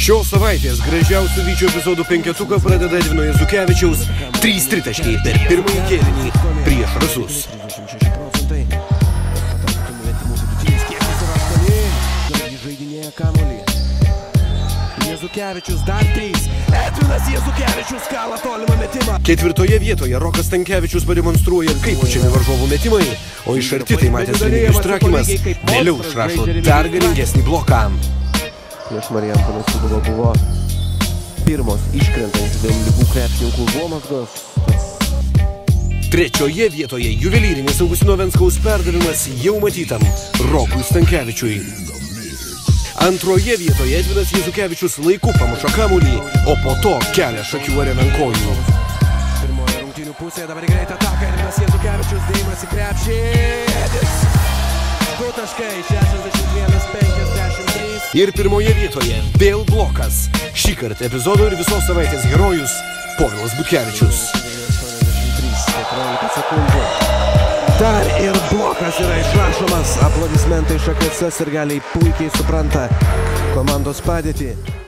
Šios savaitės gražiausių Vyčio epizodų penketuką pradeda Edvino Jazukevičiaus 3 tritaškiai per pirmąjį kėlinį prieš Rasus. Jazukevičius dar 3. Edvinas Jazukevičius kala tolimą metimą. Ketvirtoje vietoje Rokas Stankevičius pademonstruoja, kaip pučiami varžovų metimai, o iš arti tai matęs Remigijus Trakimas vėliau išrašo dar galingesnį bloką. Prieš Marijampolės Sūduvą buvo pirmos iškrentančių dėl lygų krepšininkų užuomazgos. Trečioje vietoje juvelyrinis Augustino Venskaus perdavimas jau matytam Rokui Stankevičiui. Antroje vietoje Edvinas Jazukevičius laiku pamuša kamuolį, o po to kelia šakių areną ant kojų. Pirmoje rungtynių pusėje dabar greit ataka. Edvinas Jazukevičius dėjimas į krepšį. 2 taškai, 61-53. Ir pirmoje vietoje vėl blokas. Šįkart epizodo ir visos savaitės herojus Povilas Butkevičius. 14 sekundžių. Dar ir blokas yra išrašomas. Aplodismentai iš AKC sirgaliai puikiai supranta komandos padėtį.